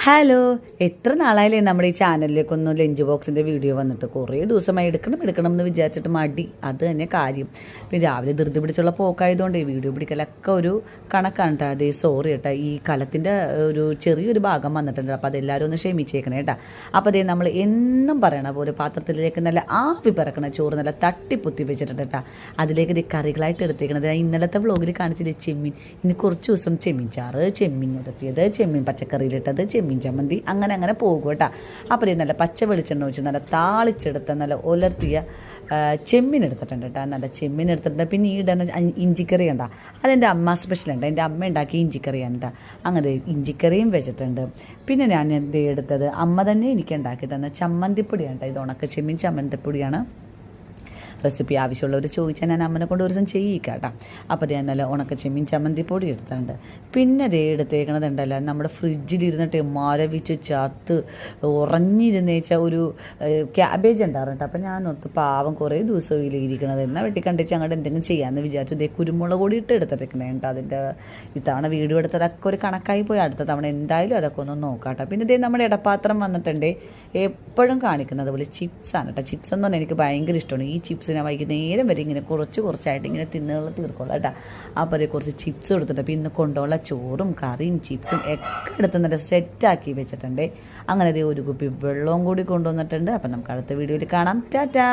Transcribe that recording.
Hello, എത്ര നാളായാലേ നമ്മുടെ ഈ ചാനലിലേക്കൊന്ന് ലഞ്ച് ബോക്സിൻ്റെ വീഡിയോ വന്നിട്ട് കുറേ ദിവസമായി എടുക്കണം എന്ന് വിചാരിച്ചിട്ട് മടി. അത് തന്നെ കാര്യം. പിന്നെ രാവിലെ ധൃതി പിടിച്ചുള്ള പോക്കായതുകൊണ്ട് ഈ വീഡിയോ പിടിക്കലൊക്കെ ഒരു കണക്കാണ് കേട്ടോ. അതേ സോറി കേട്ടോ, ഈ കലത്തിൻ്റെ ഒരു ചെറിയൊരു ഭാഗം വന്നിട്ടുണ്ട്. അപ്പോൾ അതെല്ലാവരും ഒന്ന് ക്ഷമിച്ചേക്കണേ കേട്ടോ. അപ്പോൾ അതേ നമ്മൾ എന്നും പറയണ പോലെ പാത്രത്തിലേക്ക് നല്ല ആവി പറക്കണ ചോറ് നല്ല തട്ടിപ്പൊത്തി വെച്ചിട്ടുണ്ട് കേട്ടോ. അതിലേക്ക് ഇത് കറികളായിട്ട് എടുത്തേക്കണത് ഇന്നലത്തെ വ്ളോഗിൽ കാണിച്ചില്ലേ ചെമ്മീൻ. ഇനി കുറച്ച് ദിവസം ചെമ്മീൻ ചാറ്, ചെമ്മീൻ ഉരത്തിയത്, ചെമ്മീൻ പച്ചക്കറിയിലിട്ടത്, ചെമ്മീൻ ചമ്മന്തി, അങ്ങനെ പോകും കേട്ടോ. അപ്പോൾ ഇത് നല്ല പച്ച വെളിച്ചെണ്ണ ഒഴിച്ച് നല്ല താളിച്ചെടുത്ത നല്ല ഉലർത്തിയ ചെമ്മീൻ എടുത്തിട്ടുണ്ട് കേട്ടോ. നല്ല ചെമ്മീൻ എടുത്തിട്ടുണ്ട്. പിന്നെ ഈ ഇടുന്ന ഇഞ്ചിക്കറി ഉണ്ടോ, അതെൻ്റെ അമ്മ സ്പെഷ്യലുണ്ട്. എൻ്റെ അമ്മ ഉണ്ടാക്കിയ ഇഞ്ചിക്കറിയാണ് കേട്ടോ. അങ്ങനെ ഇഞ്ചിക്കറിയും വെച്ചിട്ടുണ്ട്. പിന്നെ ഞാൻ എന്ത് എടുത്തത്, അമ്മ തന്നെ എനിക്ക് ഉണ്ടാക്കി തന്ന ചമ്മന്തിപ്പൊടിയാണ് കേട്ടോ. ഇത് ഉണക്ക ചെമ്മീൻ ചമ്മന്തിപ്പൊടിയാണ്. റെസിപ്പി ആവശ്യമുള്ളവർ ചോദിച്ചാൽ ഞാൻ അമ്മനെ കൊണ്ട് ഒരു ദിവസം ചെയ്യിക്കാം കേട്ടോ. അപ്പോൾ ഞാൻ നല്ല ഉണക്ക ചെമ്മീൻ ചമ്മന്തിപ്പൊടി എടുത്തിട്ടുണ്ട്. പിന്നെ അതേ എടുത്തേക്കണതുണ്ടല്ലോ, നമ്മുടെ ഫ്രിഡ്ജിലിരുന്നിട്ട് മരവിച്ച് ചത്ത് ഉറഞ്ഞിരുന്നേച്ചാൽ ഒരു ക്യാബേജ് ഉണ്ടായിരുന്നു കേട്ടോ. അപ്പോൾ ഞാൻ ഓർത്ത് പാവം കുറേ ദിവസം ഇരിക്കണത് എന്നാൽ വെട്ടിക്കണ്ടിച്ച് അങ്ങോട്ട് എന്തെങ്കിലും ചെയ്യാമെന്ന് വിചാരിച്ചു. ഇതേ കുരുമുളക് കൂടി എടുത്തിട്ടേക്കണേ കേട്ടോ. അതിൻ്റെ ഇത്തവണ വീഡിയോ എടുത്തതൊക്കെ ഒരു കണക്കായി പോയി. അടുത്ത തവണ എന്തായാലും അതൊക്കെ ഒന്ന് നോക്കാം കേട്ടോ. പിന്നെ ഇതേ നമ്മുടെ ഇടപാത്രം വന്നിട്ടുണ്ട്. എപ്പോഴും കാണിക്കുന്നത് പോലെ ചിപ്സാണ് കേട്ടോ. ചിപ്സ് എന്ന് പറഞ്ഞാൽ എനിക്ക് ഭയങ്കര ഇഷ്ടമാണ്. ഈ ചിപ്സ് ഞാൻ വൈകുന്നേരം വരെ ഇങ്ങനെ കുറച്ചായിട്ട് ഇങ്ങനെ തിന്നുകൾ തീർക്കോളാം കേട്ടോ. അപ്പോൾ അതേ കുറച്ച് ചിപ്സ് എടുത്തിട്ട് പിന്നെ കൊണ്ടുള്ള ചോറും കറിയും ചിപ്സും ഒക്കെ എടുത്ത് നല്ല സെറ്റാക്കി വെച്ചിട്ടുണ്ട്. അങ്ങനെ അതേ ഒരു കുപ്പി വെള്ളവും കൂടി കൊണ്ടുവന്നിട്ടുണ്ട്. അപ്പം നമുക്ക് അടുത്ത വീഡിയോയിൽ കാണാം. ടാറ്റാ.